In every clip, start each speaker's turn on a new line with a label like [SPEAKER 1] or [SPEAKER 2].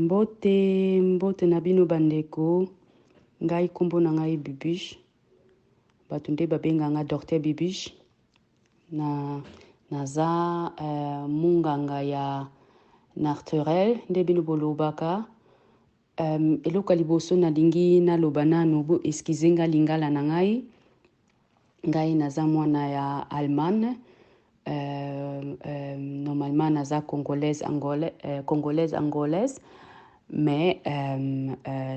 [SPEAKER 1] Mbote na bino bandeko, ngai kombo na ngai Bibiche, bato nde babenganga Dr Bibiche, naza munganga ya naturel nde bino bolobaka. Eloko liboso nalingi naloba nanu bo eskize nga lingala na ngai naza mwana ya Allemagne. Normalement naza congolaise angolaise mais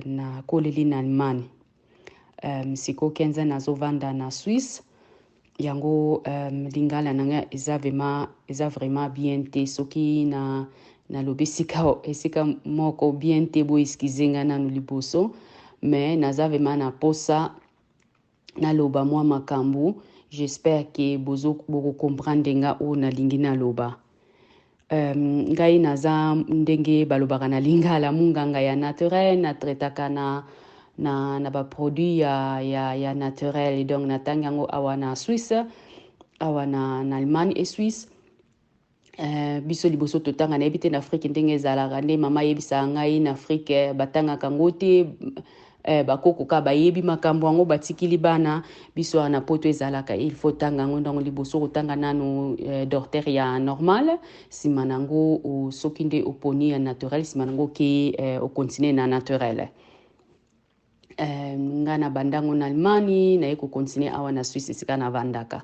[SPEAKER 1] na koleli na Allemagne. Siko kenza nazovanda na Suisse yango lingala nanga eza vraiment bien te soki na lobi esika moko bien te bo eskize nga nanu liboso mais naza vraiment na posa na loba mwa makambu. J'espère que bozo comprendre nga o na lingi na loba. Ngai naza ndenge balobaka na lingala munganga ya naturel na tretaka na ba produit ya naturel, donc natanga ngo awa na Suisse awa na Allemagne et Suisse. Biso liboso totanga na ebite na Afrique ndenge ezalaka nde mama yebisa ngai na Afrique batanga kangote bakoko ka bayebi makambo yango batikili bana biso na poto ezalaka il faut tanga ngo ndongo liboso kotanga nanu docteur ya normal simanango o soki nde oponi ya naturel simanango ke o continuer na naturel. Nga na bandango na Allemagne na eko continuer awa na Suisse sika na vandaka.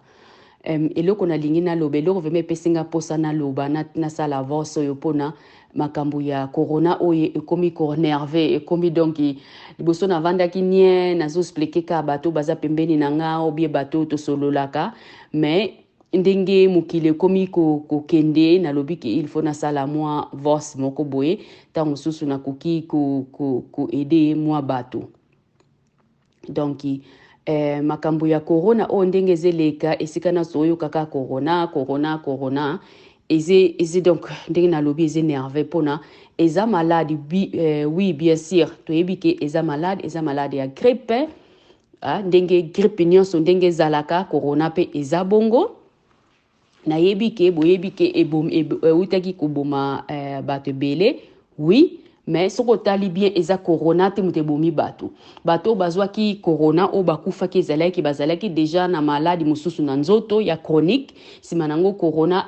[SPEAKER 1] Eloko na lingi na lobe eloko veme pesinga posa na loba na sala voso yo pona makambu ya corona oye ekomi nerveux ekomi donc liboso na vandaki nie nazo expliquer ka bato baza pembeni na nga obie bato to sololaka mais ndenge mukile komi ko kende na lobiki il faut na sala moi voice moko boye tango susu na kuki ko aider moi bato donc makambu ya corona o ndenge zeleka esika na soyo kaka corona eze donc ndenge na lobi eze nerveux pona eza malade oui bien sûr to yebike eza malade ya grippe ndenge grippe nyonso ndenge zalaka corona pe eza bongo na yebike boyebike utaki kuboma bato bele oui mais soko tali bien eza corona te mute bomi bato bazwaki corona o bakufaki ezalaki bazalaki déjà na maladi mususu na nzoto ya chronique simanango corona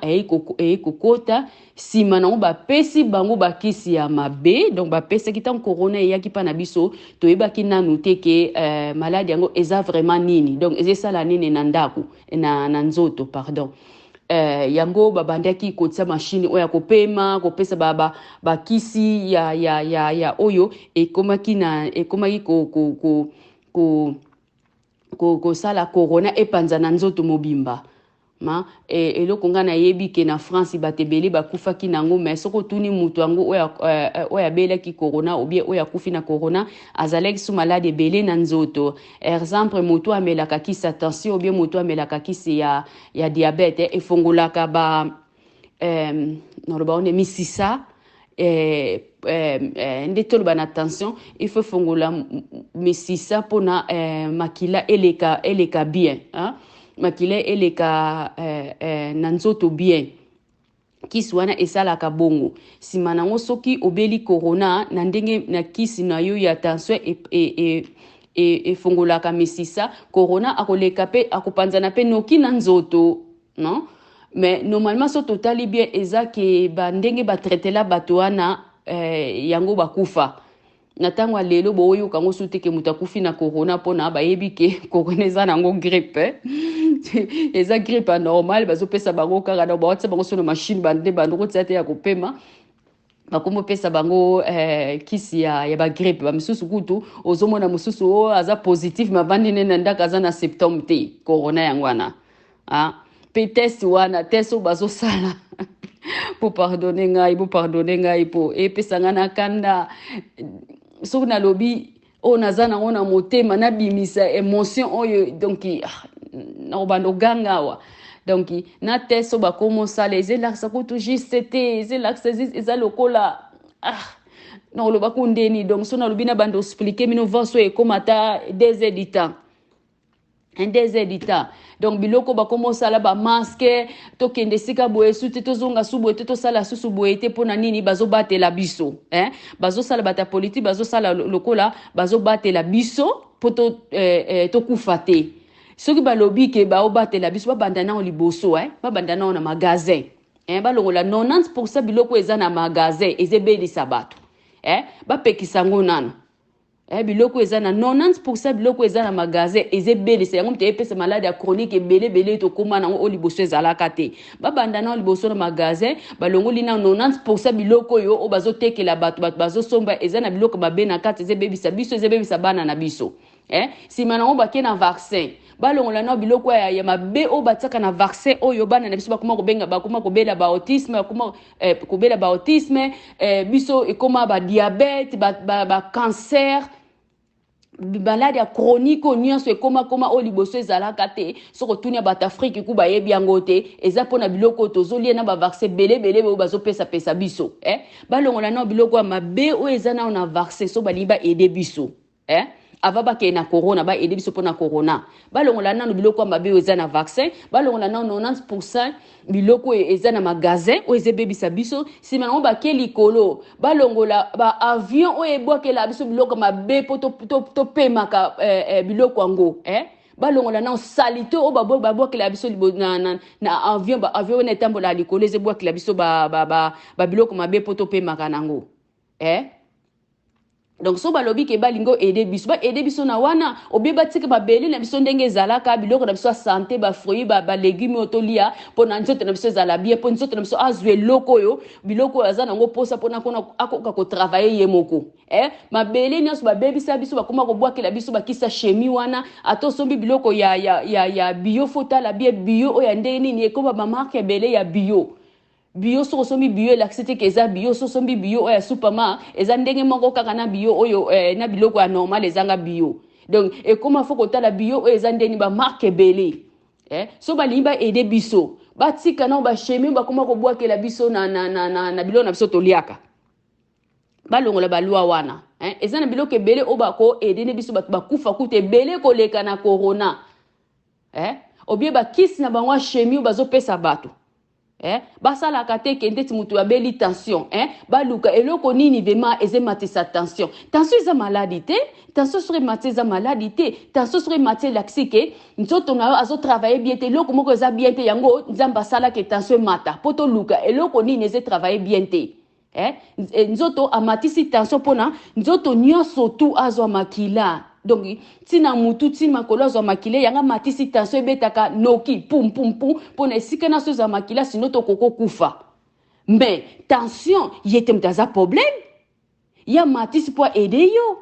[SPEAKER 1] kokota simanango bapesi bango bakisi ya mabe donc bapesa kitan corona eyaki pa na biso toyebaki nanu te ke maladi yango eza vraiment nini donc ezesala nini na ndaku na nzoto pardon. Yango babandaki kotsa machine oya kopesa bakisi ya oyo ekomaki ko sala corona epanza na nzoto mobimba eloko nga na yebi ke na France batebele bakufaki nango mais soko tuni mutu yango oya belaki corona ou bien oya kufi na corona azalaki su malade bele na nzoto. Exemple mutu amelaka kisi attention ou bien mutu amelaka kisi ya diabete efongolaka noroba one misisa nde toloba na attention il faut fongola misisa pona makila eleka bien makila eleka na nzoto bien kisi wana esalaka bongo simanango soki obeli corona na ndenge na kisi na yo ya tension efongolaka misisa corona akoleka pe akopanzana pe noki na nzoto non mais normalement so totali bien eza ke ndenge traitela bato wana yango bakufa na tango lelo boyo kango suteke mutakufi na corona pona bayebi ke corona eza nango grippe eza grippe normal bazopesa bango kaka na baotsa bango so na machine bande bandoko tsate ya kopema bakombo pesa bango kisi ya ba grippe ba misusu kutu ozomona mususu aza positif mabandi nena ndaka aza na symptôme te corona yangwana pe test wana test bazo sala pour pardonner ngai po epesa ngana kanda so na lobi o nazana ona motema na bimisa émotion oyo donc na bando gangawa donc na test ba komo sala ezela kutu juste te ezela eza lokola na loba kundeni donc so na lobi na bando expliquer mino voso e komata 2 heures du temps un désert d'état donc biloko bakomo sala ba masque to kende sika boye suti to zonga subo to sala susu boye te pona nini bazo batela biso bazo sala bata politique bazo sala lokola bazo batela biso poto to kufate soki balobi ke ba obatela biso ba bandana o liboso ba bandana na magasin balongola 90% biloko eza na magasin ezebelisa bato ba pekisa ngo nano biloko eza na 90% biloko eza na magasin ezebelisa yango mte epesa malade ya chronique ebele to koma nango o liboso ezalaka te babanda na liboso na magasin balongoli na 90% biloko yo o bazotekela bato bazosomba eza na biloko babe na kati ezebebisa biso ezebebisa bana na biso sima nango bake na vaccin balongola na biloko ya mabe o bataka na vaccin oyo bana na biso bakoma kobenga bakoma kobela ba autisme bakoma kobela ba autisme biso ekoma ba diabète ba cancer balade ya chronique nyonso ekoma o liboso ezalaka te soko tunia bata Afrique ku bayebi yango te eza pona biloko tozolie na ba vaccin belebele bo bazopesa pesa biso balongola na biloko ya mabe o eza na vaccin so balimba aider biso avant bake na corona ba aider biso pona corona balongola na biloko ya mabe eza na vaccin balongola na 90% biloko eza na magasin o ezebebisa biso sima nango bake likolo balongola ba avion o ebwakela biso biloko mabe po to pemaka biloko yango balongola na salite o babwakela biso na avion na etambola likolo ezebwakela biso ba biloko mabe po to pemaka nango donc so balobi ke balingo aider biso na wana obi batika babeli na biso ndenge ezalaka biloko na biso santé ba fruits ba légumes otolia pona nzoto na biso ezala bien pona nzoto na biso azwe loko yo biloko aza nango posa pona kona akoka ko travailler ye moko mabeli nyonso babebisa biso bakoma kobwakela biso bakisa chimie wana atosombi biloko ya bio fota la bio o ya ndenge nini ekoma ba marque ebele ya bio so sombi bio laxité keza bio so sombi bio ya superma eza ndenge moko kaka na bio oyo na biloko ya normal ezanga bio donc ekoma foko tala bio eza ndeni ba marque belé so balimba aider biso batika na ba chemie bakoma ko bwakela biso na biloko na biso toliaka balongola balua wana eza na biloko belé o bako aider ne biso bakufa kute belé koleka na corona obie bakisi na bangwa chemie bazopesa bato basala kate kende ti mutu abeli tension baluka eloko nini vema ezematisa tension eza maladie te tension serait matisa maladie te tension serait matie laxike nzoto na azo travailler bien te eloko moko eza bien te yango nzamba sala ke tension mata poto luka eloko nini eze travailler bien te nzoto amatisi tension pona nzoto nyonso tu azwa makila donc tina mutu tina makolo azwa makile yanga matisi tension ebetaka noki pum pona esika na so za makila sino to koko kufa mais tension yete mtaza problème ya matisi po aider yo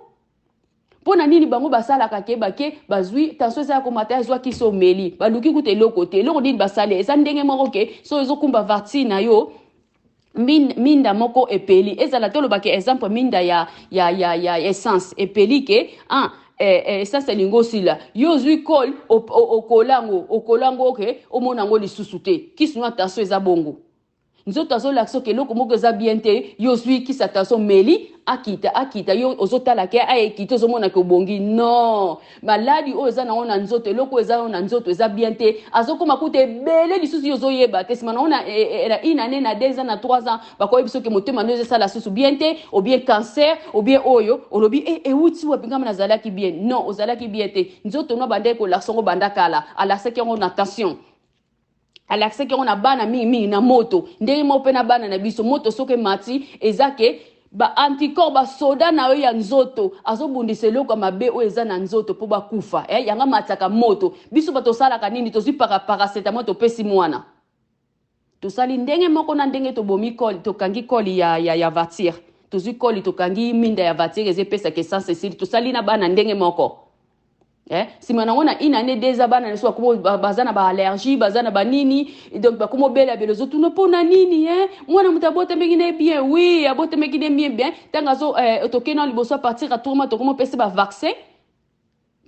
[SPEAKER 1] pona nini bango basalaka ke bake bazwi tension za ko mata azwa kiso meli baluki kute loko te loko nini basale eza ndenge moko ke so ezokumba vaccine na yo minda moko epeli ezala tolobake exemple minda ya essence epeli ke essence lingo sila yozwi kol okolango ke omonango lisusu te kisino attention eza bongo nzoto azolakisa ke loko moko eza bien te yozwi kisa attention meli akita yo ozotala ke aekita ozomona ke obongi non maladi oyo eza nango na nzoto eloko eza na nzoto eza bien te azokoma kuta ebele lisusu yozoyeba te sima nango na une année na 2 ans na 3 ans bakoyebi biso ke motema no ezosala susu bien te ou bien cancer ou bien oyo olobi euti wapi ngama nazalaki bien non ozalaki bien te nzoto no bande kolakisa ngo banda kala alakisaki yango na tension alakisaki yango na bana mingi na moto ndenge mo pe na bana na biso moto soke mati ezake ba anticorps ba soda na yo ya nzoto azobundisa eloko mabe o eza na nzoto po bakufa yanga mataka moto biso bato salaka nini tozwi paracetamol to pesi mwana tosali ndenge moko na ndenge to bomi koli to kangi koli ya vatir tozwi koli to kangi minda ya vatir ezepesa ke sans ceci tosali na bana ndenge moko sima nango na une année 2 ans bana neso bakomo bazana ba allergie bazana ba nini donc bakomo bela belozo tuno pona nini mwana muta bota mekine bien oui abota mekine bien tanga zo tokena liboso à partir à tourma tokomo pese ba vaccin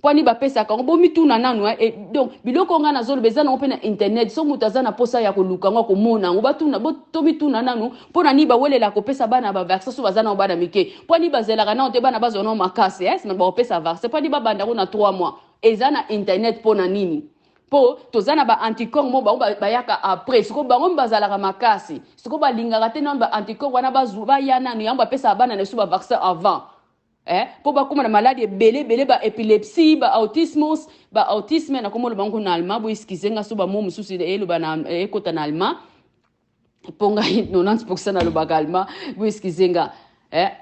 [SPEAKER 1] Pwani ba pesa ka bo mituna nanu et donc biloko nga na zolo beza na open internet so mutaza na posa ya koluka ngo ko mona ngo batuna bo to mituna nanu pona ni ba welela ko pesa bana ba vaccin so bazana bana mike pwani bazela kana onte bana bazono makase c'est ba pesa vaccin pwani ba banda ko na 3 mois ezana internet pona nini po tozana ba anticorps mo ba yaka après siko bango bazala ka makasi siko ba lingaka te non ba anticorps wana bazuba yana ni yamba pesa bana ne so ba vaccin avant pour ba kuma na maladie belé ba épilepsie ba autisme na komo lo bango na allemand bo iskizenga so ba mo mususi elo ba na ekota na allemand ponga 90% na lo ba allemand bo iskizenga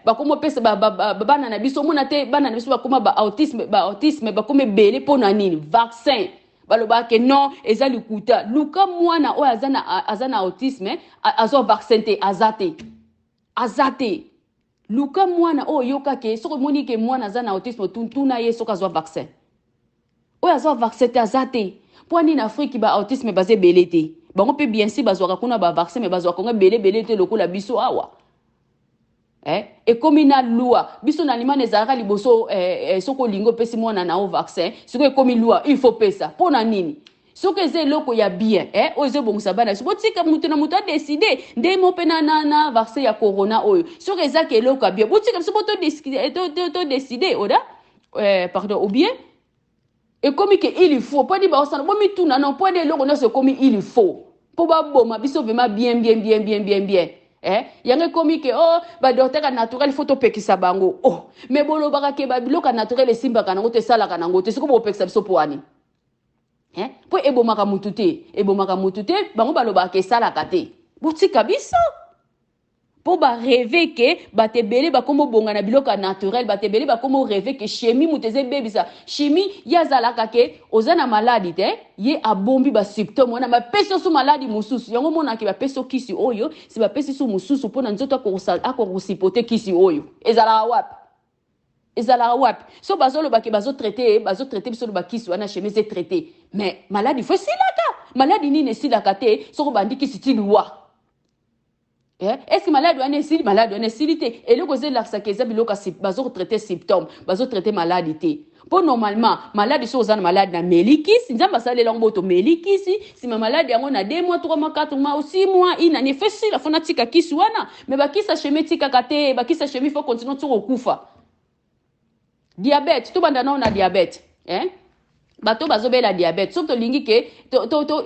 [SPEAKER 1] ba komo pesa ba bana na biso mona te bana na biso ba kuma ba autisme ba komo belé pona nini vaccin baloba ke non eza likuta luka mwana o azana autisme azo vaccin te azate luka mwana o yoka ke soko moni ke mwana zana autisme tuntuna ye soka zo vaccin o azo vaccin te azate pwani na Afrique ba autisme basé belete bango pe bien si bazwaka kuna ba vaccin mais bazwaka ngo belete lokola biso awa et comme ina loi biso na limane ezalaka liboso soko lingo pesi mwana na o vaccin siko ekomi loi il faut pesa pona nini soki eza eloko ya bien oyo ezobongisa bana biso botika mutu na mutu adeside nde mo mpe na vaccin ya corona oyo soki ezaka eloko ya bien botika biso bo todeside oda pardon ou bien ekomi ke il faut mpo di baosana bomituna non mpo ede eloko nyonso ekomi il faut mpo baboma biso vraimen bien yango ekomi ke ba docteur naturel faut topekisa bango mais bolobaka ke babiloko naturel esimbaka nango te esalaka nango te siko bopekisa biso po wani po ebomaka mutu te bango balobaka esalaka te botika biso po ba rêver ke batebele bakomo bonga na biloko naturel batebele bakomo rêver ke chimie muteze bebisa chimie yazalaka ke ozana maladie te ye abombi ba symptômes wana ba peso su maladie mususu yango mona ke ba peso kisi oyo si ba peso su mususu pona nzoto akosipote kisi oyo ezala wapi so bazoloba ke bazotraiter biso lo bakisi wana chimie ze traiter mais maladie faut silaka maladie nini silaka te soko bandiki sitiliwa est-ce que maladie wana esili te eloko ezelakisa ke eza biloko bazotraiter symptôme bazotraiter maladie te po normalement maladie so oza na maladie na melikisi nzambe asalela ngo boto melikisi sima maladie yango na 2 mois 3 mois 4 mois ou 6 mois inani efesila fona tika kisi wana mais bakisa chimie tikaka te bakisa chimie faut continuer toko kufa diabète to banda na diabète bato bazobela diabète soki tolingi ke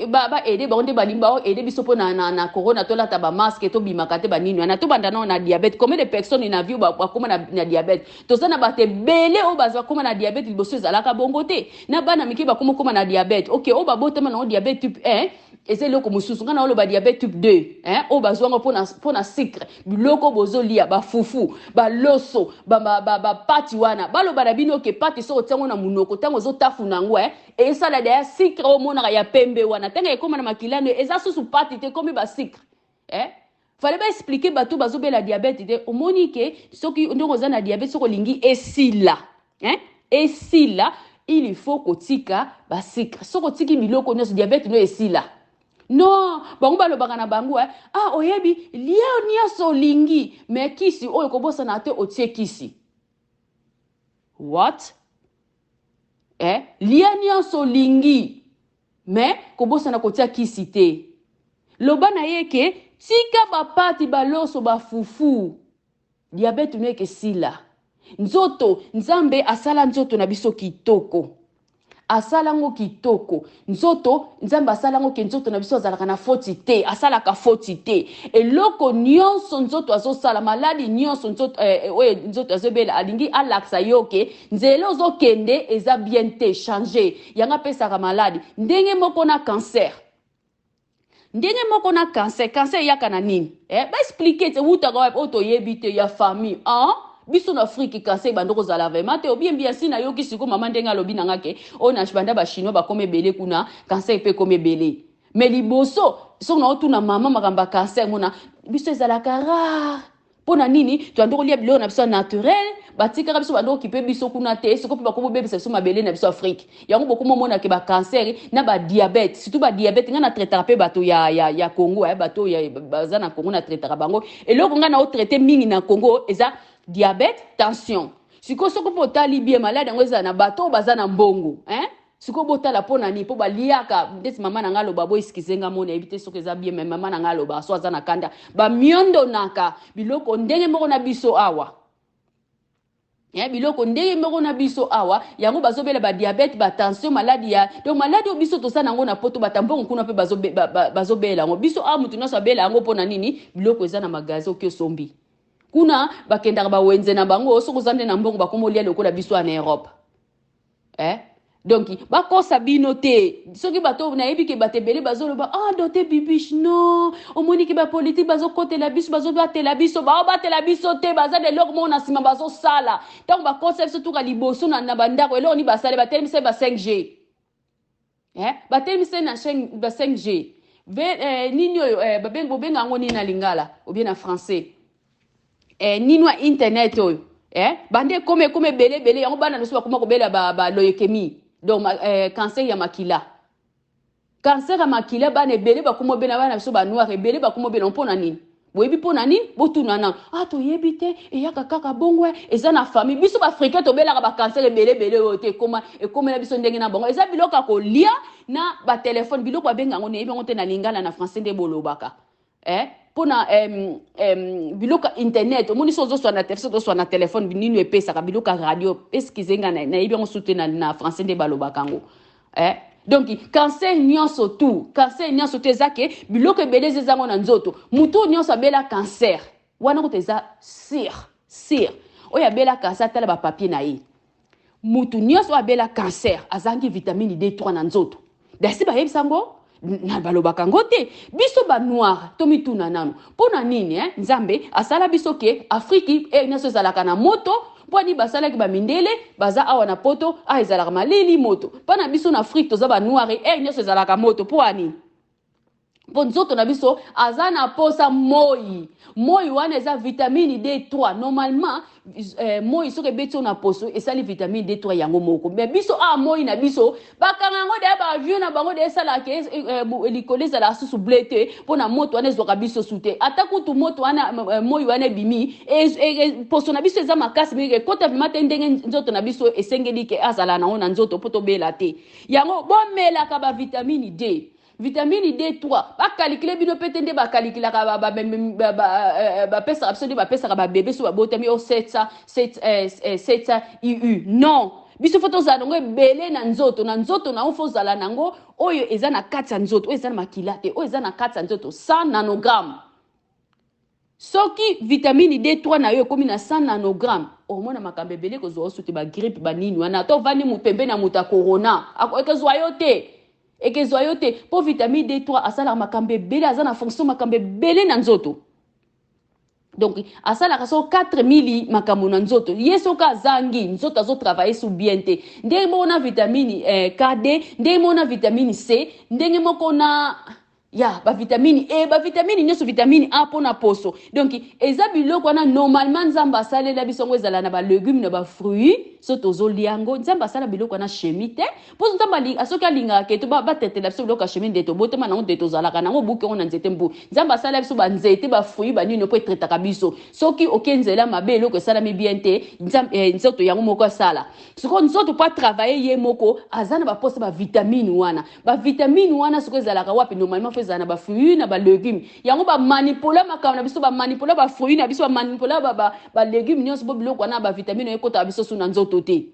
[SPEAKER 1] ba aider ba onde balingi ba aider biso po na corona to lata ba masque to bimaka te banini wana to banda na diabète combien de personnes na vie ba koma na diabète to sana ba te belé o bazwa koma na diabète liboso ezalaka bongo te na bana miki ba koma na diabète OK o ba botama na diabète type 1 ezelo ko mususu ngana olo ba diabète type 2 o bazwa ngo po na sucre biloko bozolia ba fufu ba loso ba pati wana baloba na bino ke pati so tango na munoko tango zo tafuna ngo et ça la derrière sucre au mona ya pembe wana tanga ekoma na makilano eza susu pati te komi ba sucre fallait pas expliquer bato bazobela diabète te omoni ke soki ndongo za na diabète soko lingi esila esila il faut kotika ba sucre soko tiki biloko nyonso diabète no esila non bango balobaka na bango oyebi lia nyonso lingi mais kisi oyo kobosa na te otie kisi what lia nyonso lingi mais kobosa na kotia kisi te loba na ye ke tika bapati baloso bafufu diabète no eke sila nzoto nzambe asala nzoto na biso kitoko asalango kitoko nzoto nzambe asalango ke nzoto na biso azalaka na foti te asalaka foti te eloko nyonso nzoto azosala maladi nyonso nzoto nzoto azobela alingi alaksa yoke nzela ozokende eza bien te changer yanga pesaka maladi ndenge moko na cancer cancer yaka na nini ba expliquer te wutaka oto yebite ya famille biso na Afrique cancer bandoko zala vraiment te bien si na yoki siko mama ndenga lobi nanga ke na banda ba chinois ba kome belé kuna cancer pe kome belé mais liboso so na otuna mama makamba cancer mona biso ezala rare pona nini to andoko lia bilo na biso naturel batika biso bandoko kipe biso kuna te siko pe ba komo bebisa biso mabele na biso Afrique yango boko mona ke ba cancer na ba diabète surtout ba diabète nga na traiter pe bato ya Congo bato ya baza na Congo na traiter bango eloko nga na o traiter mingi na Congo eza diabète, tension. siko soko po tali bien malade yango eza na bato baza na mbongo siko botala pona ni po baliaka ndeti mama na ngalo babo iskizenga mona ebite soko eza bien mais mama na ngalo ba so aza na kanda ba miondo naka biloko ndenge moko na biso awa biloko ndenge moko na biso awa yango bazobela ba diabète ba tension maladie ya donc maladie o biso to sana ngo na poto batambongo kuna pe bazobela ngo biso mutu nyonso abela yango pona nini biloko eza na magasin okyo sombi kuna bakendaka ba wenze na bango soko zande na mbongo bakomolia lokola biso na Europe donc bakosa bino te soki bato na yebi ke batebele bazoloba doté bibiche non omoni ke ba politique bazokotela biso bazobatela biso baobatela biso te baza de loko mona sima bazosala donc bakosa biso tuka liboso na bandako eloko ni basale batelemisa ba 5G batelemisa na chaîne ba 5G nini oyo bobenga ngo nini na lingala ou bien na français nini wa internet oyo bande kome bele yango bana noso bakoma kobela ba leukemie donc cancer ya makila bana ebele bakoma bena bana biso ba noir ebele bakoma bena mpona nini boyebi mpona nini botuna na toyebi te eyaka kaka bongo eza na famille biso baafricain tobelaka bacancer ebele oyo te ekomela biso ndenge na bongo eza biloko ya kolia na batelefone biloko babenga yango neyebi yango te na lingala na français nde bolobaka pona biloko internet omoni so ozoswa na telefone nini epesaka biloko radio eskizenga na yebi yango sute na français nde balobaka yango donc cancer nyonso tu ezake biloko ebele ezango na nzoto mutu nyonso abela cancer wana kote eza sir oyo abela cancer tala ba papier na ye mutu nyonso abela cancer azangi vitamine D3 na nzoto dasi bayebisa ngo na balobaka ngo te biso ba noir to mituna nano pona nini nzambe asala biso ke Afrique nyonso ezalaka na moto poni basalaki ba mindele baza awa na poto ezalaka malili moto pana biso na Afrique toza ba noir nyonso ezalaka moto po ani po nzoto na biso aza na posa moi wana eza vitamine D3 normalement moi soki ebeti na poso esali vitamine D3 yango moko mais biso moi na biso bakanga yango de ba vieux na bango de esalaka likolo ezala susu bleu te mpona moto wana ezwaka biso sute ata kutu moto wana moi wana ebimi poso na biso eza makasi mingi ekota vraimen te ndenge nzoto na biso esengeli ke azala nango na nzoto mpo tobela te yango bomelaka ba vitamine D vitamine D3 bakalikile bino pete nde bakalikilaka bapesaka biso nde bapesaka babebe so babotami 700 IU non biso fo tozala nango ebele na nzoto nango fo ozala nango oyo eza na kati ya nzoto oyo eza na makila te oyo eza na kati ya nzoto 100 nanogramme soki vitamine D3 na yo ekomi na 100 nanogramme omona makambo ebele kozwa oso te bagrippe banini wana to vandi mupembe na muta corona ekozwa yo te po vitamine D3 asalaka makambo ebele aza na fonction makambo ebele na nzoto donc asalaka so 4000 makambo na nzoto ye soki azangi nzoto azotravaille su bien te ndenge moko na vitamine KD ndenge moko na vitamine C ndenge moko na ba vitamine E ba vitamine nyonso vitamine A pona poso donc eza biloko wana normalement nzamba asalela biso ngo ezala na ba légumes na ba fruits so tozoliango nzamba asala biloko wana chimie te po nzamba asoki alingaka ke to batetela biso biloko ya chimie nde tobotema nango nde tozalaka nango buke ngo na nzete mbu nzamba asala biso banzete ba fruits banini po etretaka biso soki okenzela mabe eloko esalami bien te nzoto yango moko asala soko nzoto po travailler ye moko azana ba posa ba vitamine wana soko ezalaka wapi normalement na ba fruits na ba légumes yango ba manipuler makambo na biso ba manipuler ba fruits na biso ba manipuler ba légumes nyonso bo biloko na ba vitamine ekota biso su na nzoto te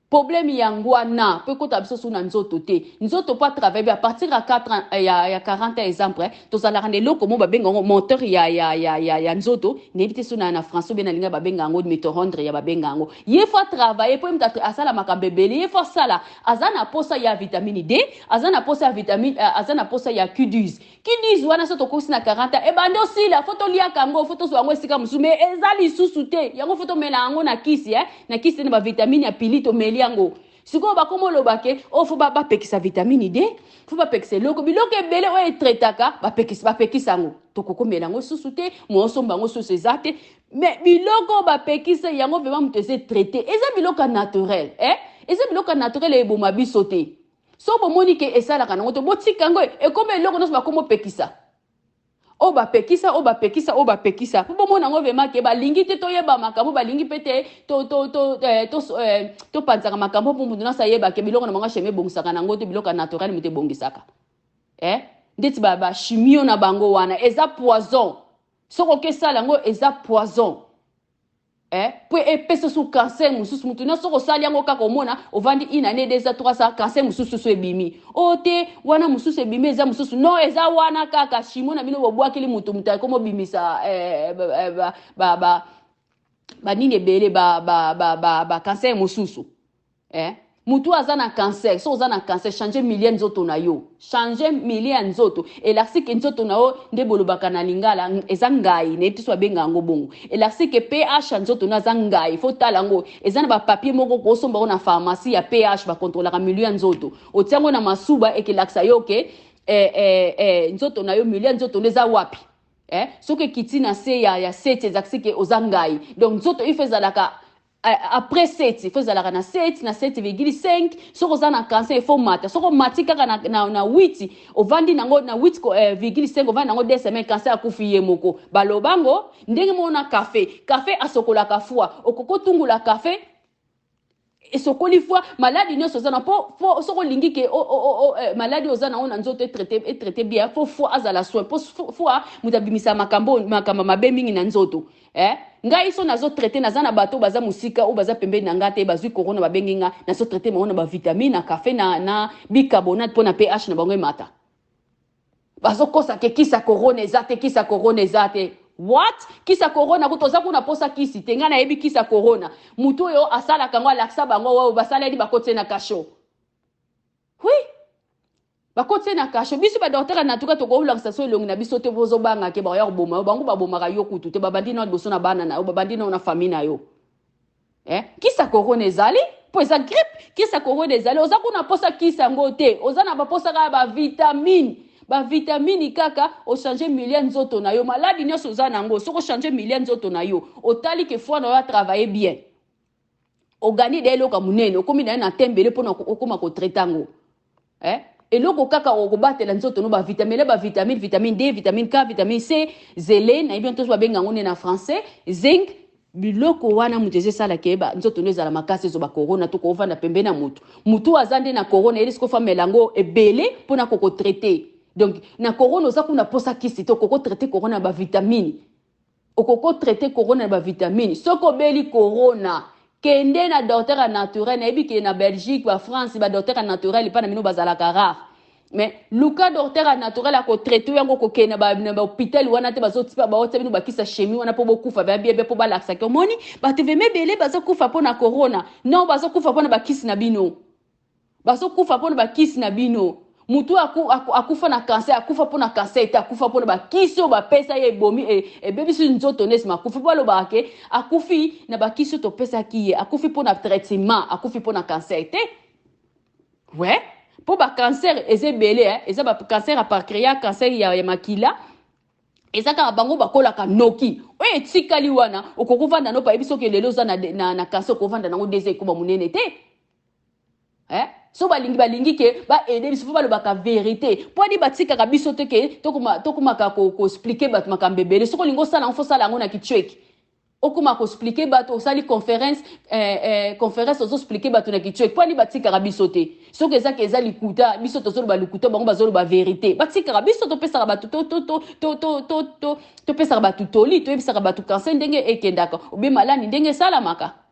[SPEAKER 1] problème yangwana pe kota biso su na nzoto te nzoto pas travailler à partir à 4 ans ya 40 exemple to sala rende loko mo ba benga ngo moteur ya nzoto nebite su na France bien na linga ba benga ngo mitochondrie ya ba benga ngo ye faut travailler po mta asala makambe bele ye faut sala azana posa ya vitamine D azana posa ya vitamine azana posa ya Q10 wana so to kosi na 40 e bande aussi la photo lia kango photo so ngo sika musume ezali susu te yango photo mela ngo na kisi na kisi na ba vitamine ya pilito yango siko bakomo lobake fo bapekisa vitamine D fo bapekisa loko biloko ebele o etretaka bapekisa ngo tokokomela ngo susu te moosomba ngo susu ezate mais biloko bapekisa yango vraiment mutu ese traité eza biloko naturel eza biloko naturel eboma biso te so bomoni ke esalaka nango to botika ngo ekoma eloko nyonso bakomo pekisa Oba pekisa po mona ngo vema ke balingi te to yeba makambo balingi pete to panzaka makambo po mundu na sa yeba ke biloko na manga cheme bongisaka nango te biloko naturel mute bongisaka ndeti ba chimio na bango wana eza poison soko ke sala ngo eza poison po epesa su cancer mususu mutu na soko sali yango kaka omona ovandi inane deza 300 cancer mususu so ebimi ote wana mususu ebimi eza mususu no eza wana kaka chimio na bino bobwakeli mutu mutu komo bimisa nini ebele ba cancer mususu mutu aza na cancer so oza na cancer changer million nzoto na yo changer million nzoto elastique nzoto na yo nde bolobaka na lingala eza ngai ne tiso abenga yango bongo elastique pH nzoto na za ngai faut tala ngo eza na ba papier moko ko somba na pharmacie ya pH ba contrôlera million nzoto otiango na masuba ekelaksa yo ke nzoto na yo million nzoto neza wapi soki kiti na se ya 7 elastique oza ngai donc nzoto ifezalaka après 7 il faut zalaka na 7 na 7,5 soko za na cancer il faut mata soko mati kaka na 8 ovandi nango na 8,5 ovandi nango 2 semaines cancer akufi ye moko balobango ndenge mona café asokolaka fois okoko tungula café esokoli fois maladie nyonso zana po soko lingi ke maladie ozana ona nzoto traité bien faut fois azala soin fois mutabimisa makambo mabe mingi na nzoto ngai so nazo traité nazana bato baza musika ou baza pembe na ngate bazui corona babenginga nazo traité maona ba vitamine na café na bicarbonate pona pH na bango mata bazo kosa ke kisa corona ezate what kisa corona kutoza kuna posa kisi tenga na yebi kisa corona mutu yo asala kango alaksa bango wa basala di bakote na kasho oui bakote na kasho biso ba docteur na tuka to ko ulaksa so longi na biso te bozo banga ke ba ya boma bango ba boma ka yo kutu te babandi na boso na bana na babandi na famille na yo kisa corona ezali po eza grippe kisa corona ezali oza kuna posa kisa ngote oza na ba posa ka ba vitamine kaka o changer million nzoto na yo maladi nyonso za nango soko changer million nzoto na yo otali ke fois na yo travailler bien ogani de loka munene okomi na tembele pona okoma ko traitango eloko kaka okobatela nzoto no ba vitamine vitamine D vitamine K vitamine C zélé na bien tous ba benga ngone na français zinc biloko wana muteze sala keba nzoto no ezala makasi zo ba corona to ko vanda pembe na mutu azande na corona elisiko fa melango ebele pona ko traiter. Donc na corona oza kuna posa kisi to koko traiter corona ba vitamine okoko traiter corona ba vitamine soko beli corona kende na docteur naturel na ebi ke na Belgique ba France ba docteur naturel pa na mino bazala rare mais luka docteur naturel ako traiter yango ko kena ba hôpital wana te bazo tipa ba hôtel ba kisa chimie wana po bokufa ba bien po ba laksa ke moni ba te veme bele bazo kufa po na corona non bazo kufa po na ba kisi na bino bazo kufa po na ba kisi na bino mutu akufa na cancer akufa pona cancer ete akufa pona bakisi oyo bapesa ye ebomi ebebisi nzoto nesima akufi po aloba ke akufi na bakisi oyo topesaki ye akufi pona traitement akufi pona cancer te ouais po bacancer eza ebele eza bacancer ya pancréas cancer ya makila eza kaka bango bakolaka noki oyo etikali wana okokovanda no payebi soki lelo oza na cancer okovanda nango deza ekoma monene te so balingi ke ba aider biso ba lo baka vérité po di batika ka biso te ke tokuma ka ko expliquer bat makambebele so ko lingo sala fo sala ngona kitcheki okuma ko expliquer bat o sali conférence ozo expliquer bat na kitcheki po di batika ka biso te so ke eza likuta biso to zolo ba likuta bango bazolo ba vérité batika ka biso to pesa ka batu to pesa ka batu toli to pesa ka batu cancer ndenge ekendaka obi malani ndenge sala maka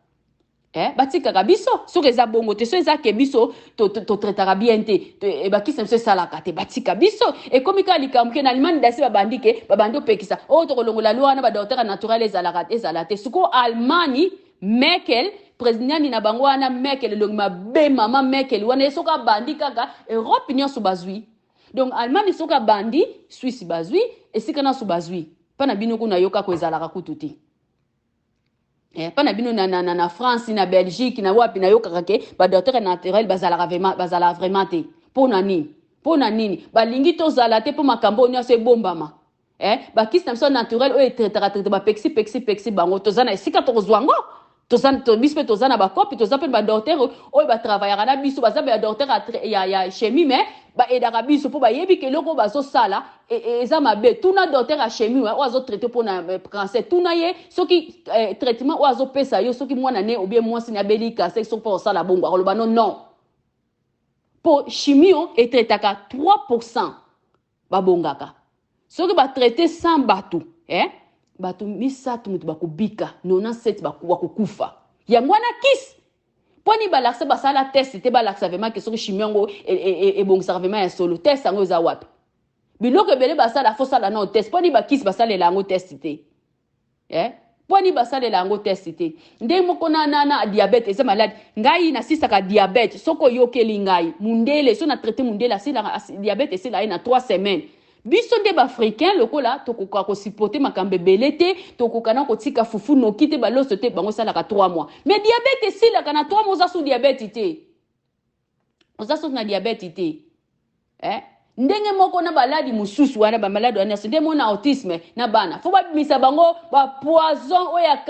[SPEAKER 1] batika kabiso soki eza bongo te so eza ke biso to traitera bien te bakisa biso esalaka te batika biso ekomi kaka likambo ke na Allemagne dasi babandi opekisa oyo tokolongola loi wana badocteur naturel ezala te siko Allemagne Merkel président na bango wana Merkel elongi mabe mama Merkel wana soki abandi kaka Europe nyonso bazwi donc Allemagne soki abandi Suisse bazwi esika nyonso bazwi mpa na bino kuna yoka ko ezalaka kutu te pas na bino na France na Belgique na wapi na yokaka ke ba docteur naturel bazala vraiment te pona nini balingi to zala te po makambo nyose bombama ba kisi na so naturel o traitera ba pexi bango to zana esika to kozwango Bispe tozana ba copie tozapen ba docteur oyo ba travailler na biso baza ba docteur ya chimie mais ba edaka biso po ba yebi ke loko bazo sala eza mabe tuna docteur ya chimie o azo traiter pour na cancer tuna ye soki traitement o azo pesa yo soki mwana ne ou bien mwasi na beli cancer so pour sala bongo aloba non pour chimie et traitaka 3% ba bongaka soki ba traiter 100 batu batu misatu mutu bakubika 97 bakufa yango wana kisi poni balaksa basala test te balaksa vraiment que soki chimie ngo ebongisa vraiment ya solo test ngo za wapi biloko ebele basala fosala na test poni bakisi basala lango test te poni basala lango test te ndenge moko na diabète eza malade ngai na sisaka diabète soko yokeli ngai mundele so na traiter mundele asila diabète esila na 3 semaines biso nde baafricain lokola tokoka kosipote makambe belete tokoka na kotika fufu noki te baloso te bango salaka 3 mois mais diabète esilaka na 3 mois oza sous diabète te oza sous na diabète te ndenge moko na baladi mususu wana ba maladi wana nde mona autisme na bana fo babimisa bango ba poison oya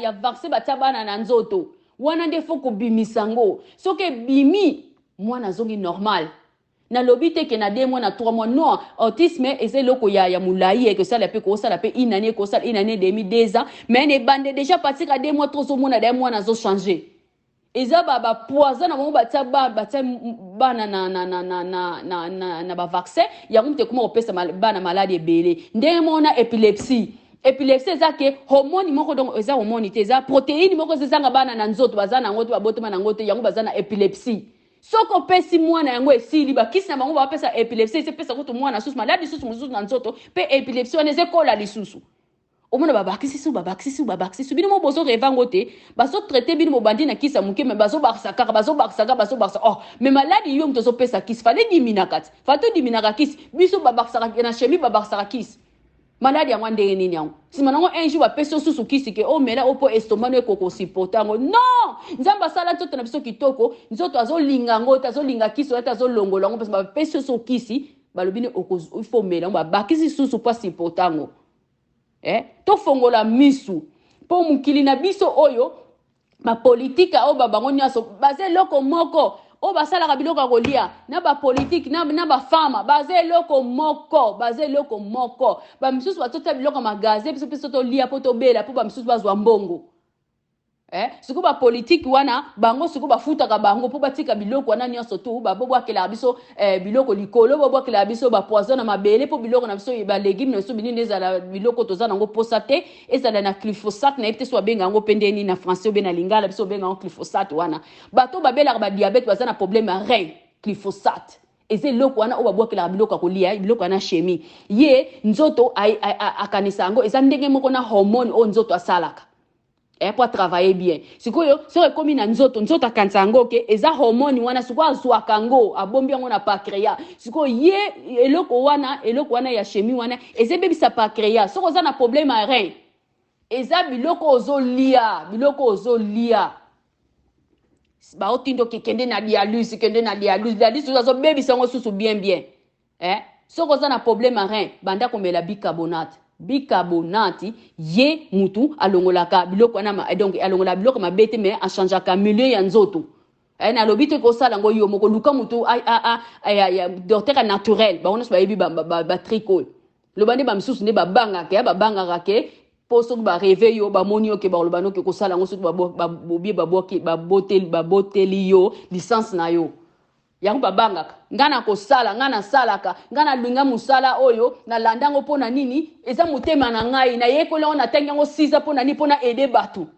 [SPEAKER 1] ya vaccin batia bana na nzoto wana nde fo kobimisa ngo soki bimi mwana zongi normal na lobite ke na 2 mois na 3 mois non autisme eze loko ya mulai que ça la pe ko ça la pe une année ko ça une année demi 2 ans mais ne bande déjà partir à 2 mois 3 mois na 2 mois na zo changer eza ba poison na mo batia bana na ba vaccin ya mute kuma opesa bana maladie belé ndenge mona épilepsie eza ke hormone moko donc eza hormone te eza protéine moko zezanga bana na nzoto bazana ngoto babotema na ngoto yango bazana épilepsie soko pesi mwana yango esili bakisi na bango bapesa épilepsie pesa kutu mwana susu maladi susu mususu na nzoto pe épilepsie wana ezekola lisusu omona babakisi bino mo bozo revango te baso traiter bino mobandi na kisa muke me bazo bakisaka oh mais maladi yo mtozo pesa kisi fale diminakati fato diminaka kisi biso babakisaka na chimie babakisaka kisi maladi yango ndenge nini yango sima nango un jour bapesi osusu kisi ke omela opo estomac no ekoko supporta yango non nzambe asala nzoto na biso kitoko nzoto azolinga yango te azolinga kisi oyo te azolongola yango mpasi bapesi oso kisi balobine ifo omela yango babakisi susu mpo asupporta yango tofongola misu mpo mokili na biso oyo bapolitika oyo babango nyonso baza eloko moko o basalaka biloko ya kolia na bapolitike na bafama baza eloko moko bamisusu batota biloko magaze biso mpe so tolia mpo tobela mpo bamisusu bazwa mbongo siko bapolitike wana bango siko bafutaka bango mpo batika biloko wana nyonso tu babobwakelaka biso biloko likolo bobwakelaka biso bapoison na mabele mpo biloko na biso balégume na biso binini ezala biloko toza nango posa te ezala na glyphosate na yebi te so babenga yango mpe ndeni na français obe na lingala biso obenga yango glyphosate wana bato babelaka badiabete baza na problème ya rein glyphosate eze eloko wana oyo babwakelaka biloko ya kolia biloko wana chimie ye nzoto akanisa yango eza ndenge moko na hormone oyo nzoto asalaka pour travailler bien sikoyo so ekomi na nzoto akanisa yango ke eza hormone wana sikoyo azwaka yango abombi yango na pancréas sikoyo ye eloko wana ya chimie wana eza ebebisa pancréas soko oza na problème ya rein eza biloko ozolia baotindo kende na dialyse azobebisa yango susu bien soko oza na problème ya rein banda komela bicarbonate ye mutu alongolaka biloko wana donc alongola biloko mabete mais achangeaka milieu ya nzoto na lobite ko sala ngo yo moko luka mutu docteur naturel ba ona bayebi ba tricot lo bande ba misusu ne babanga ke poso ba réveil yo ba moni yo ke ba lobano ke ko sala ngo sutu baboteli yo licence na yo yango babangaka ngana kosala ngana salaka ngana linga musala oyo na landango pona nini eza mutema na ngai na yekola ona tengango 6 pona ni pona aider batu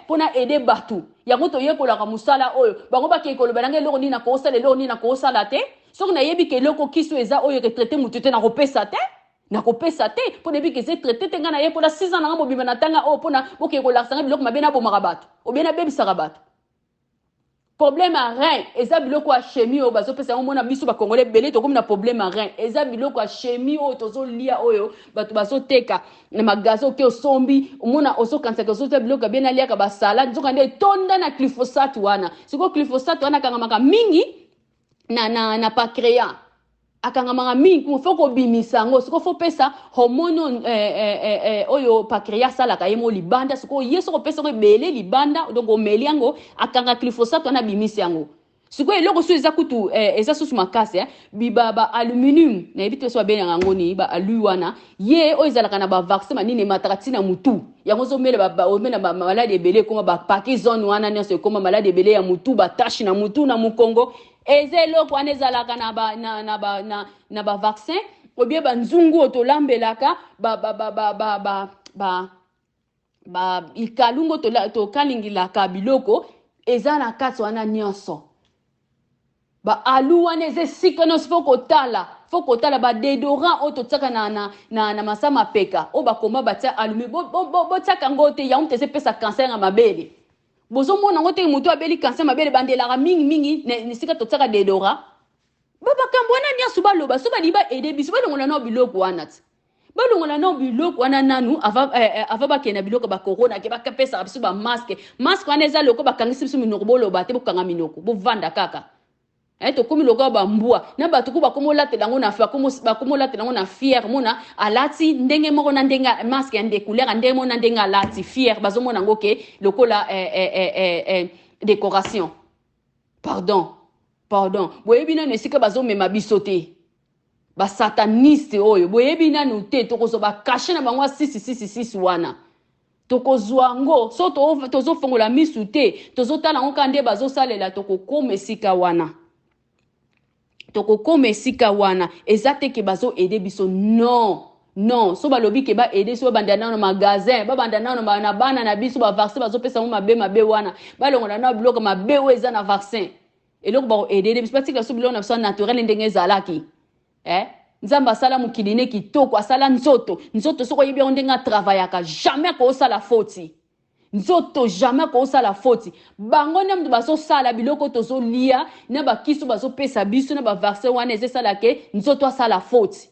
[SPEAKER 1] pona aider batu yango to yekola ka musala oyo bango bakekolo bananga loko ni na kosala te soko na yebi ke loko kiso eza oyo ke traiter mutu te na kopesa te pona yebi ke ze traiter te ngana yekola 6 ans na ngamo bima na tanga oyo pona bokekola sanga biloko mabena bomaka batu obena bebisaka batu problème à rein eza biloko ya chimie oyo bazopesa yango mona biso bakongole belé tokomi na problème à rein eza biloko ya chimie oyo tozolia oyo bato bazoteka na magazi oke osombi omona ozokanisaka ozota biloko ya bien aliaka basala nzoka nde etonda na glyphosate wana sikoyo glyphosate wana akangamaka mingi na pancréas akangamanga mingi faut ko bimisa ngo siko faut pesa hormone oyo pancréas salaka yemo libanda siko yeso ko pesa ko bele libanda donc o meliango akanga glyphosate wana bimisa yango siko eloko so eza kutu eza susu makasi bibaba aluminium na ebite so bena yango ni ba alu wana ye o ezalaka na ba vaccin manini matakati na mutu yango zo mele ba omena ba malade ebele koma ba Parkinson wana nyonso koma malade ebele ya mutu ba tache na mutu na mukongo ezelo kwa nezalaka na ba vaccin obie ba nzungu otolambelaka ba ikalungo to kalingilaka biloko ezana kati wana nyonso ba alu wana ezesika nyonso foko tala ba déodorant ototaka na masama peka o bakoma batia alumi botiaka ngo te yango te pesa cancer ya mabele bozo mona ngo te mutu abeli cancer mabele bandelaka mingi nisika totaka déodorant baba kambwana nya suba loba suba liba ede biso balongola no biloko wana ti balongola no biloko wana nanu ava bakena biloko ba corona ke bakapesa biso ba masque wana eza loko bakangisi biso minoko boloba te bokanga minoko bovanda kaka to komi logo ba mbua na bato ko bakomola telango na fa bakomola telango na fier mona alati ndenge moko na ndenga masque ya de couleur ndenge mona ndenga alati fier bazomona ngoke lokola décoration pardon boyebi na nesika bazomema biso te ba sataniste oyo boyebi na te tokozo ba cacher na bango 666 wana tokozwa ngo so tozofongola misu te tozotala ngo kande bazosalela tokokoma esika wana tokokoma esika wana ezate ke bazo aider biso non so balobi ke ba aider so bandana na magasin ba bandana na bana na biso ba vaccin bazo pesa mo mabe wana balongola na bloc mabe o eza na vaccin eloko ba aider biso patika so bilona biso naturel ndenge ezalaki nzamba sala mukiline kitoko asala nzoto soko yebi ondenga travaillaka jamais ko sala faute nzoto jamais ko sala faute bango namdu baso sala biloko tozo lia na bakiso baso pesa biso na ba vaccin wana ezesala ke nzoto asala faute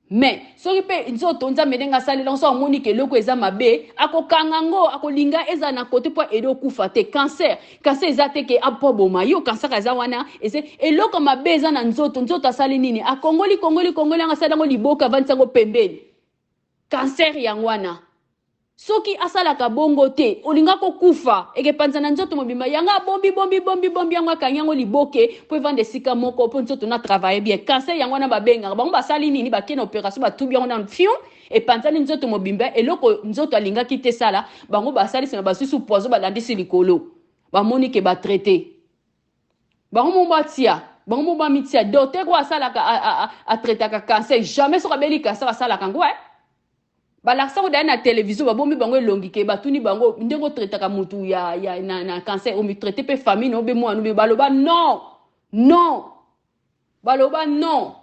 [SPEAKER 1] mais soki pe nzoto nzambe ndenga sala lonso amoni ke loko eza mabe akokanga ngo akolinga eza na kote po edo kufa te cancer ezate ke apoboma yo cancer eza wana eze eloko mabe eza na nzoto asali nini akongoli anga sala ngo liboka vansango pembeni cancer yango wana soki asala ka bongo te olinga ko kufa eke panzana nzoto mobimba yanga bombi yango akanyango liboke po vendre sika moko po nzoto na travailler bien cancer yango na babenga bango basali nini bakena opération batubi yango na fion e panzani nzoto mobimba eloko nzoto alinga kite sala bango basali sina basusu poison balandisi likolo bamoni ke ba traiter bango mombatia bango mombamitia docteur ko asala ka a traiter ka cancer jamais so kabeli cancer asala kango balakisa ko na télévision babombi bango elongi ke batuni bango ndengo traitaka mutu ya na cancer o mi traiter pe famille no be moi no be baloba non baloba non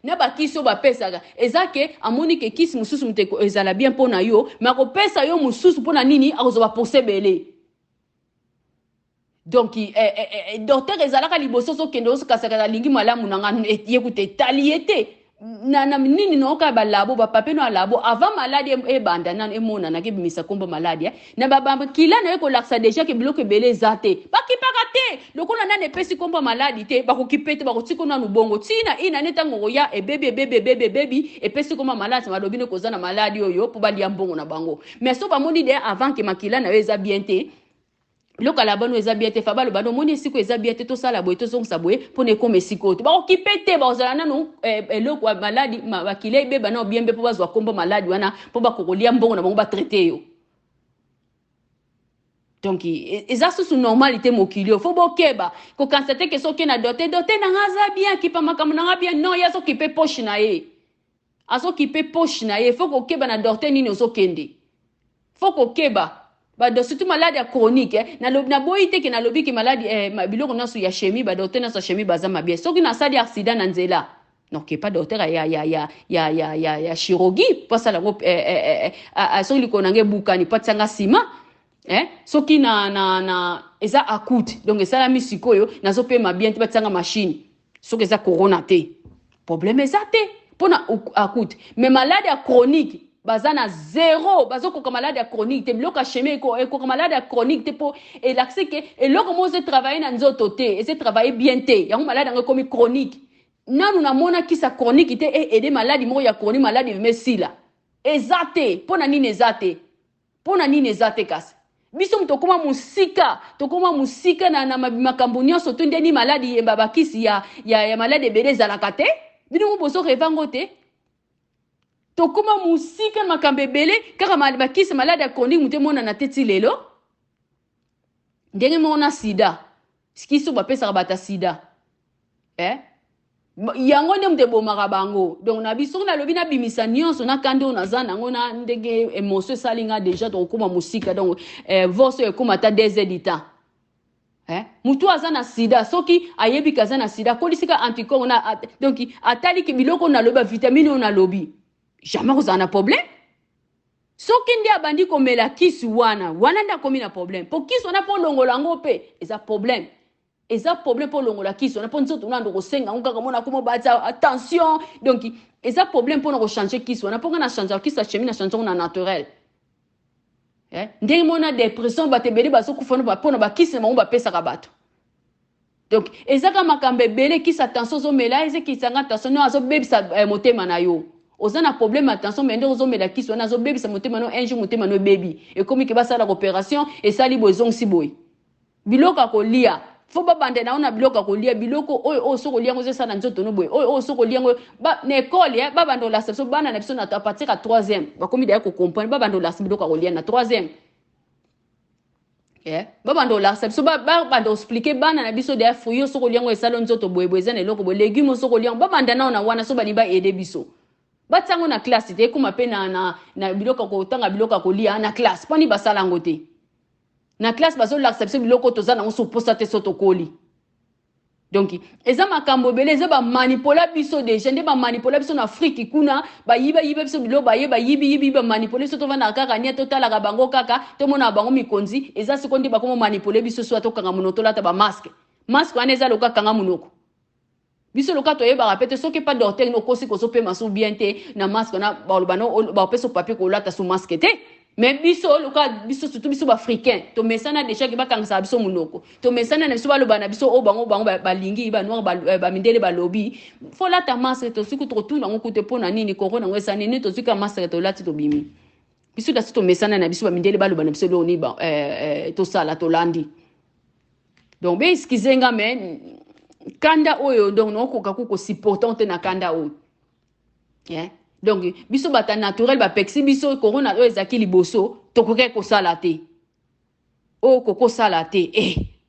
[SPEAKER 1] na bakiso bapesaka ezake amoni ke kisi mususu muteko ezala bien pona yo mais ko pesa yo mususu pona nini akozoba posebele donc docteur ezalaka liboso so kendo so kasaka lingi malamu nanga yekute taliete na nini noka ba labo ba pape no labo avant maladie banda nan emona na ke bimisa kombo maladie na baba kila na ko laksa déjà ke bloque belé zate bakipaka te lokona na ne pesi kombo maladie te bakokipete bakotiko na lubongo tina ina neta ngoko ya baby e pesi kombo maladie malobine kozana maladie oyo po balia mbongo na bango mais so ba moni de avant ke makila na eza bien te loka la bano eza bien te fabalo bano moni siko eza bien te to sala boye to zonga boye pone comme siko to ba okipete ba ozala nanu eloko maladi bakile be bana bien be po bazwa kombo maladi wana po ba kokolia mbongo na bango ba traiter yo donc eza sous normalité mokilio faut bokeba ko constater que soki na doté na ngaza bien ki pa makamu na bien non ya so ki pe poche na ye aso ki pe poche na ye faut ko keba na doté nini oso kende faut ko keba ba do surtout maladie chronique na boite ke na lobi ki maladie biloko nasu ya chimie ba docteur nasu chimie bazama bien soki na sali accident na nzela non ke pas docteur ya chirurgie pas ça la soki likonange bukani patsanga sima soki na eza akute donc ça mi sikoyo nazo pema bien te batsanga machine soki eza corona te problème eza te pona akute mais maladie chronique bazana zéro bazoko comme maladie chronique te bloka chimie ko maladie chronique te po et l'accès que et loko mo se travailler na nzoto te et se travailler bien te yango maladie ngo comme chronique nanu na mona kisa chronique te aider maladi mo ya chronique maladi mesila ezate pona nini ezate kasi biso mtokoma musika na makambo nyonso to ndeni maladi babakisi ya maladi ebele ezalaka te bino bozo revango te tokoma musika na makambo ebele kaka bakisi maladi ya chronique mute mona na teti lelo ndenge mona sida kiso bapesaka bata sida yango nde mute bomaka bango donc na biso na lobi na bimisa nyonso na kande on aza nango na ndenge émotion salinga déjà to koma musika donc voso ekoma ta 2 heures du temps mutu aza na sida soki ayebi kaza na sida kolisika anticorps na donc atali ki biloko na loba vitamine on a lobi jamais ko na problème soki ndi abandi komela kisi wana nda komi na problème po kisi wana po longola ngo pe eza problème pour longola kisi wana po nzoto nando ko senga ngaka mona ko bata attention donc eza problème pour no changer kisi wana po na changer kisi chimie na changer na naturel ndenge mona dépression batebeli baso kufona po na bakisi mo bapesa ka bato donc eza ka makambe bele kisi attention zo mela eza kisi nga attention no azo bebisa motema na yo oza na problème attention mais ndenge zo mela kisi wana azo bebisa motema no un jour motema no baby et comme ke basala opération et sali bozong si boy biloka ko lia fo babande na ona biloka ko lia biloko oyo so ko lia ngo zesa na nzoto no boy oyo so ko lia ngo ba na école babando la so bana na biso na à partir à 3e bakomi da ko comprendre babando la biloka ko lia na 3e babando la so babando expliquer bana na biso da fuyo so ko lia ngo esalo nzoto boy boy zana eloko boy légumes so ko lia babanda na ona wana so bani ba aider biso batango na classe te kuma pe na biloka ko tanga biloka ko lia na classe pani basala ngo te na classe bazo l'accepter biloko toza na so posta te soto koli donc eza makambo bele eza ba manipuler biso déjà nde ba manipuler biso na Afrique kuna ba yiba biso bilo ba yibi ba manipuler biso to vana kaka ni to tala ka bango kaka to mona bango mikonzi eza sikondi ba komo manipuler biso so to kanga munoto lata ba masque wana eza loka kanga munoko biso loka to yeba rapete soki pas docteur no kosi ko so pe maso bien te na masque na ba lobano ba peso papier ko lata sous masque te mais biso surtout biso africain to mesana déjà ki bakangisa biso munoko to mesana na biso balobana biso o bango balingi ba noir ba mindele ba lobby faut la ta masque to siku to tuna ngokute pona nini corona ngwesa nini to sika masque to lati to bimi biso da to mesana na biso ba mindele balobana biso lo ni ba to sala to landi donc be excusenga mais kanda oyo donc noko kakuko supportante na kanda oyo donc biso bata naturel ba pexi biso corona o ezaki liboso to koke ko sala te o koko sala te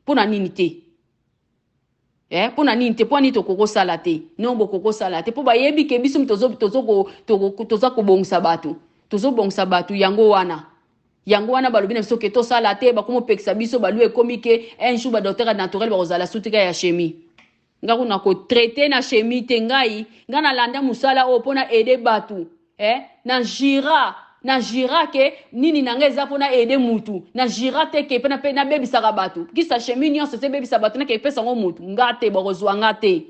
[SPEAKER 1] pona nini te pona nini te poni to koko sala te non bo koko sala te po ba yebi ke biso tozo ko bongsa batu yango wana balobi na biso ke to sala te ba komo pexisa biso balu ekomi ke un jour ba docteur naturel ba kozala sutika ya chimie ngaku na ko traiter na chimie te ngai ngana landa musala o pona aider batu na jira ke nini na ngeza pona aider mutu na jira te ke pena bebisa ka batu kisa chimie nyonso se bebisa batu na ke pesa ngo mutu ngate ba kozwa ngate